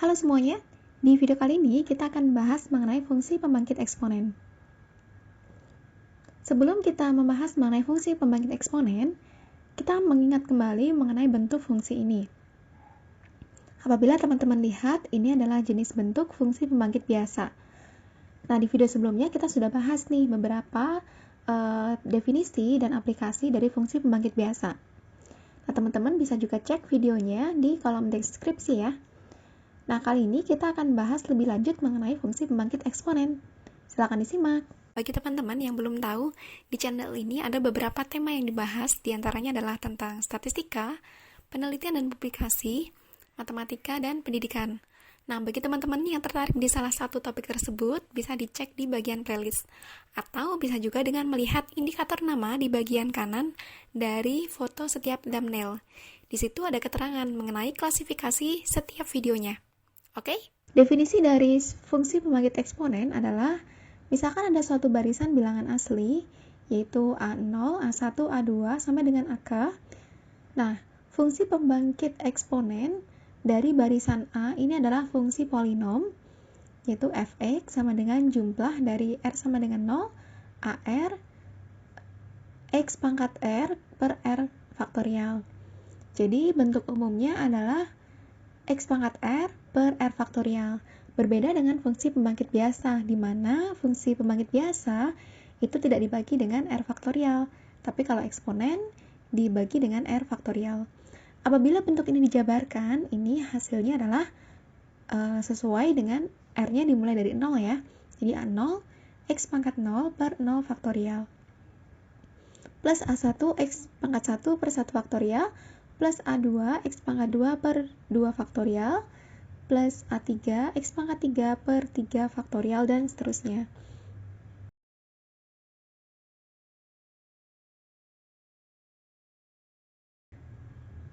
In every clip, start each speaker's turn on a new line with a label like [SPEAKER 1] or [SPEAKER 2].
[SPEAKER 1] Halo semuanya, di video kali ini kita akan bahas mengenai fungsi pembangkit eksponen. Sebelum kita membahas mengenai fungsi pembangkit eksponen, kita mengingat kembali mengenai bentuk fungsi ini. Apabila teman-teman lihat, ini adalah jenis bentuk fungsi pembangkit biasa. Nah, di video sebelumnya kita sudah bahas nih beberapa definisi dan aplikasi dari fungsi pembangkit biasa. Nah, teman-teman bisa juga cek videonya di kolom deskripsi ya. Nah, kali ini kita akan bahas lebih lanjut mengenai fungsi pembangkit eksponen. Silakan disimak. Bagi teman-teman yang belum tahu, di channel ini ada beberapa tema yang dibahas, diantaranya adalah tentang statistika, penelitian dan publikasi, matematika, dan pendidikan. Nah, bagi teman-teman yang tertarik di salah satu topik tersebut, bisa dicek di bagian playlist. Atau bisa juga dengan melihat indikator nama di bagian kanan dari foto setiap thumbnail. Di situ ada keterangan mengenai klasifikasi setiap videonya. Oke? Definisi dari fungsi pembangkit eksponen adalah misalkan ada suatu barisan bilangan asli, yaitu A0, A1, A2, sampai dengan AK. Nah, fungsi pembangkit eksponen dari barisan A ini adalah fungsi polinom, yaitu fx sama dengan jumlah dari R sama dengan 0, AR, X pangkat R per R faktorial. Jadi, bentuk umumnya adalah X pangkat R per R faktorial. Berbeda dengan fungsi pembangkit biasa, di mana fungsi pembangkit biasa itu tidak dibagi dengan R faktorial, tapi kalau eksponen dibagi dengan R faktorial. Apabila bentuk ini dijabarkan, ini hasilnya adalah sesuai dengan R-nya dimulai dari 0 ya. Jadi A0, X pangkat 0 per 0 faktorial. Plus A1, X pangkat 1 per 1 faktorial, plus A2, X pangkat 2 per 2 faktorial, plus A3, X pangkat 3 per 3 faktorial, dan seterusnya.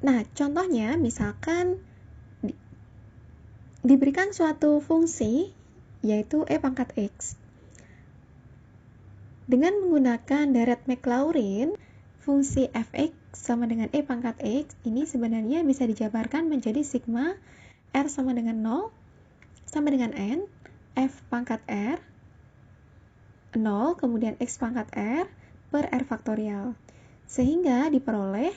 [SPEAKER 1] Nah, contohnya misalkan diberikan suatu fungsi, yaitu E pangkat X. Dengan menggunakan deret Maclaurin, fungsi fx sama dengan E pangkat X ini sebenarnya bisa dijabarkan menjadi sigma R sama dengan 0 sama dengan N, F pangkat R, 0, kemudian X pangkat R per R faktorial. Sehingga diperoleh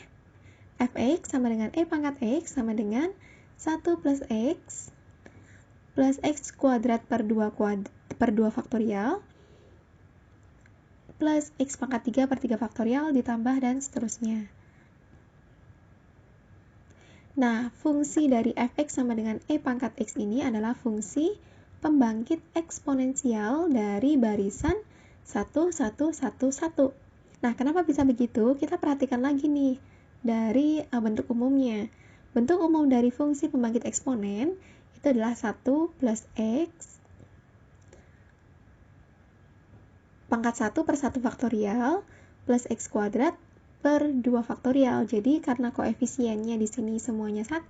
[SPEAKER 1] fx sama dengan E pangkat X sama dengan 1 plus X kuadrat per 2 faktorial, plus X pangkat 3 per 3 faktorial ditambah dan seterusnya. Nah, fungsi dari fx sama dengan E pangkat X ini adalah fungsi pembangkit eksponensial dari barisan 1, 1, 1, 1. Nah, kenapa bisa begitu? Kita perhatikan lagi nih dari bentuk umumnya. Bentuk umum dari fungsi pembangkit eksponen itu adalah 1 plus X pangkat 1 per 1 faktorial plus X kuadrat per 2 faktorial. Jadi karena koefisiennya di sini semuanya 1,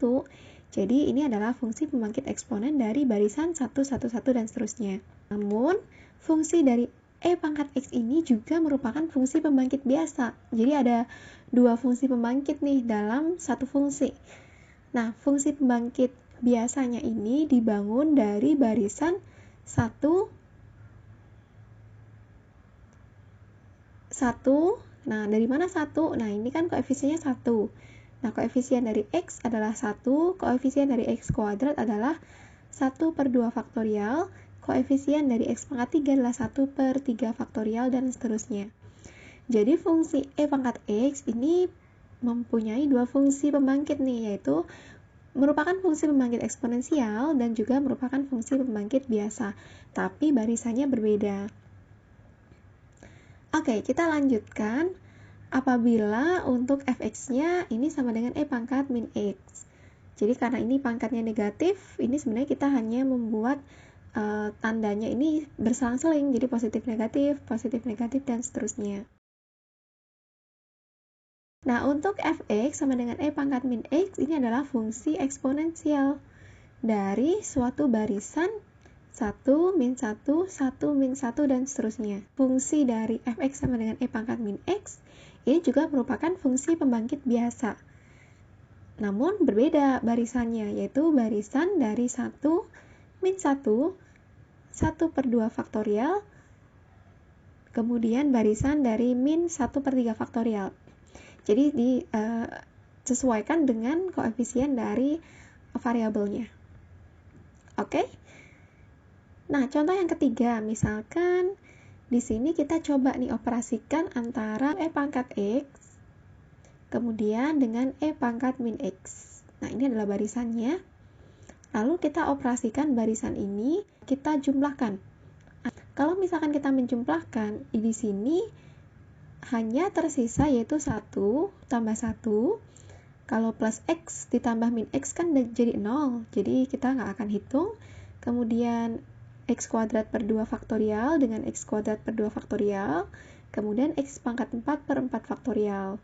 [SPEAKER 1] jadi ini adalah fungsi pembangkit eksponen dari barisan 1, 1, 1 dan seterusnya. Namun, fungsi dari E pangkat X ini juga merupakan fungsi pembangkit biasa. Jadi ada dua fungsi pembangkit nih dalam satu fungsi. Nah, fungsi pembangkit biasanya ini dibangun dari barisan 1, nah dari mana 1? Nah ini kan koefisiennya 1. Nah koefisien dari X adalah 1, koefisien dari X kuadrat adalah 1 per 2 faktorial, koefisien dari X pangkat 3 adalah 1 per 3 faktorial, dan seterusnya. Jadi fungsi E pangkat X ini mempunyai dua fungsi pembangkit nih, yaitu merupakan fungsi pembangkit eksponensial dan juga merupakan fungsi pembangkit biasa, tapi barisannya berbeda. Oke, kita lanjutkan. Apabila untuk fx-nya ini sama dengan E pangkat min X. Jadi karena ini pangkatnya negatif, ini sebenarnya kita hanya membuat tandanya ini berselang-seling, jadi positif negatif, dan seterusnya. Nah, untuk fx sama dengan E pangkat min X, ini adalah fungsi eksponensial dari suatu barisan 1, min 1, 1, min 1, dan seterusnya. Fungsi dari fx sama dengan E pangkat min X ini juga merupakan fungsi pembangkit biasa. namun berbeda barisannya, yaitu barisan dari 1, min 1, 1/2 faktorial, kemudian barisan dari min 1/3 faktorial. Jadi disesuaikan dengan koefisien dari variabelnya. Oke? Nah, contoh yang ketiga, misalkan di sini kita coba nih operasikan antara E pangkat X kemudian dengan E pangkat min X. Nah, ini adalah barisannya. Lalu kita operasikan barisan ini, kita jumlahkan. Kalau misalkan kita menjumlahkan, di sini hanya tersisa yaitu 1 tambah 1. Kalau plus X ditambah min X kan jadi 0, jadi kita nggak akan hitung. Kemudian X kuadrat per 2 faktorial dengan X kuadrat per 2 faktorial, kemudian X pangkat 4 per 4 faktorial.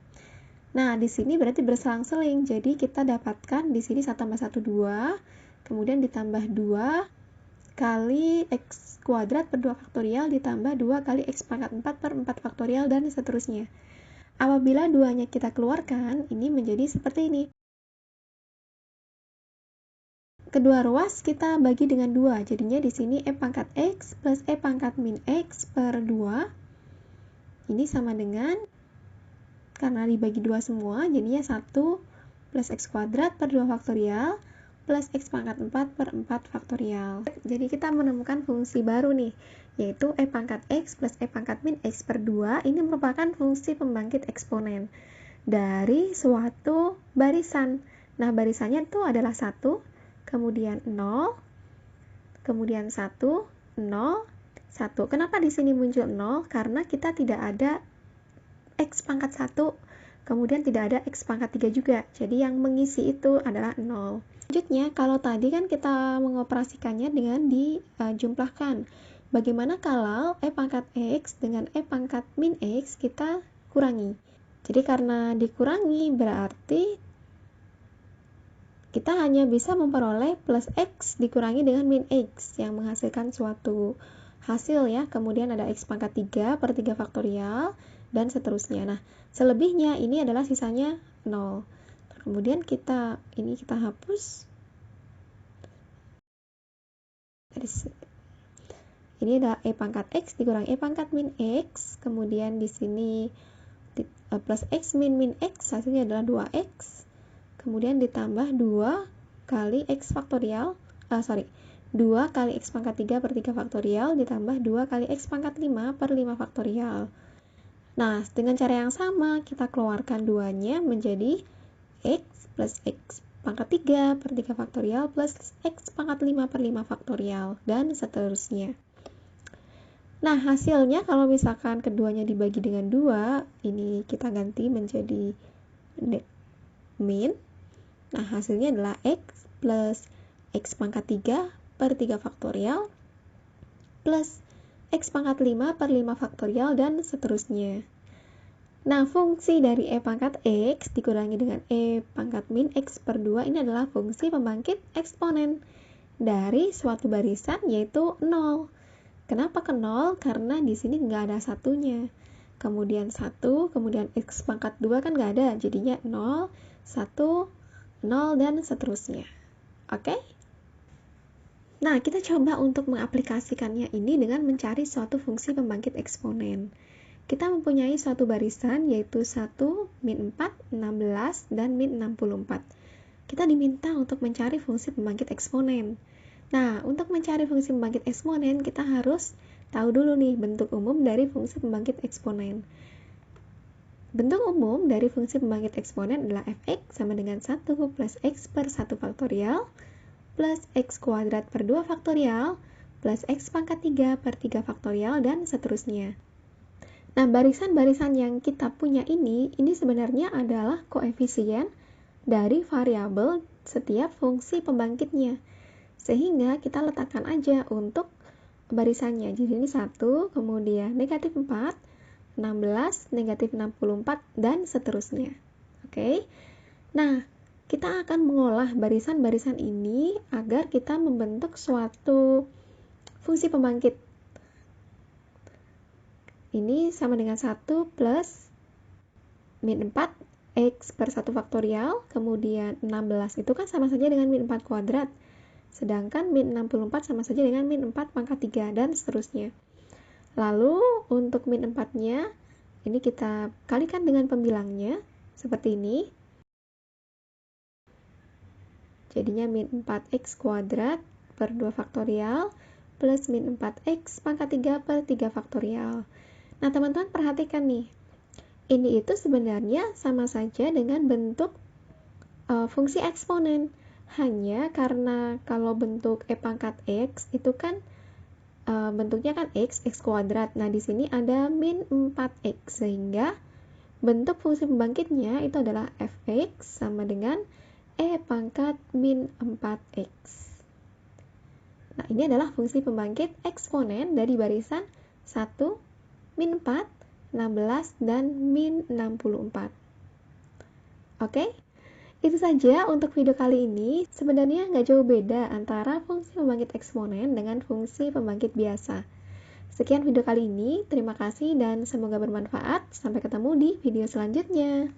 [SPEAKER 1] Nah, di sini berarti berselang-seling, jadi kita dapatkan di sini 1 tambah 1, 2, kemudian ditambah 2 kali X kuadrat per 2 faktorial ditambah 2 kali X pangkat 4 per 4 faktorial, dan seterusnya. Apabila duanya kita keluarkan, ini menjadi seperti ini. Kedua ruas kita bagi dengan 2, jadinya di sini E pangkat X plus E pangkat min X per 2. Ini sama dengan, karena dibagi 2 semua, jadinya 1 plus X kuadrat per 2 faktorial plus X pangkat 4 per 4 faktorial. Jadi kita menemukan fungsi baru nih, yaitu E pangkat X plus E pangkat min X per 2. Ini merupakan fungsi pembangkit eksponen dari suatu barisan. Nah, barisannya itu adalah 1, kemudian 0, kemudian 1, 0, 1. Kenapa di sini muncul 0? Karena kita tidak ada X pangkat 1, kemudian tidak ada X pangkat 3 juga. Jadi yang mengisi itu adalah 0. Selanjutnya, kalau tadi kan kita mengoperasikannya dengan dijumlahkan. Bagaimana kalau E pangkat X dengan E pangkat min X kita kurangi? Jadi karena dikurangi berarti kita hanya bisa memperoleh plus X dikurangi dengan min X yang menghasilkan suatu hasil ya. Kemudian ada X pangkat 3 per 3 faktorial dan seterusnya. Nah, selebihnya ini adalah sisanya 0. Kemudian kita hapus. Ini adalah E pangkat X dikurangi E pangkat min X. Kemudian di sini plus X min X, hasilnya adalah 2X. Kemudian ditambah 2 kali X faktorial, 2 kali X pangkat 3 per 3 faktorial ditambah 2 kali X pangkat 5 per 5 faktorial. Nah, dengan cara yang sama, kita keluarkan duanya menjadi X plus X pangkat 3 per 3 faktorial plus X pangkat 5 per 5 faktorial, dan seterusnya. Nah, hasilnya kalau misalkan keduanya dibagi dengan 2, ini kita ganti menjadi min. Nah, hasilnya adalah X plus X pangkat 3 per 3 faktorial plus X pangkat 5 per 5 faktorial, dan seterusnya. Nah, fungsi dari E pangkat X dikurangi dengan E pangkat min X per 2 ini adalah fungsi pembangkit eksponen dari suatu barisan, yaitu 0. Kenapa ke 0? Karena di sini nggak ada satunya. Kemudian 1, kemudian X pangkat 2 kan nggak ada, jadinya 0, 1, 0, dan seterusnya. Oke? Nah, kita coba untuk mengaplikasikannya ini dengan mencari suatu fungsi pembangkit eksponen. Kita mempunyai suatu barisan yaitu 1, min 4, 16, dan min 64. Kita diminta untuk mencari fungsi pembangkit eksponen. Nah, untuk mencari fungsi pembangkit eksponen, kita harus tahu dulu nih bentuk umum dari fungsi pembangkit eksponen. Bentuk umum dari fungsi pembangkit eksponen adalah fx sama dengan 1 plus x per 1 faktorial plus x kuadrat per 2 faktorial plus x pangkat 3 per 3 faktorial, dan seterusnya. Nah, barisan-barisan yang kita punya ini sebenarnya adalah koefisien dari variabel setiap fungsi pembangkitnya. Sehingga kita letakkan aja untuk barisannya. Jadi ini 1, kemudian negatif 4, 16, negatif 64, dan seterusnya. Oke. Nah, kita akan mengolah barisan-barisan ini agar kita membentuk suatu fungsi pembangkit. Ini sama dengan 1 plus min 4 X per 1 faktorial, kemudian 16 itu kan sama saja dengan min 4 kuadrat. Sedangkan min 64 sama saja dengan min 4 pangkat 3, dan seterusnya. Lalu, untuk min 4-nya, ini kita kalikan dengan pembilangnya, seperti ini. Jadinya min 4x kuadrat per 2 faktorial, plus min 4x pangkat 3 per 3 faktorial. Nah, teman-teman perhatikan nih. Ini itu sebenarnya sama saja dengan bentuk fungsi eksponen. Hanya karena kalau bentuk e pangkat x itu kan bentuknya kan x kuadrat. Nah, di sini ada min 4x, sehingga bentuk fungsi pembangkitnya itu adalah fx sama dengan e pangkat min 4x. Nah, ini adalah fungsi pembangkit eksponen dari barisan 1, min 4, 16, dan min 64. Oke, itu saja untuk video kali ini. Sebenarnya nggak jauh beda antara fungsi pembangkit eksponen dengan fungsi pembangkit biasa. Sekian video kali ini, terima kasih dan semoga bermanfaat. Sampai ketemu di video selanjutnya.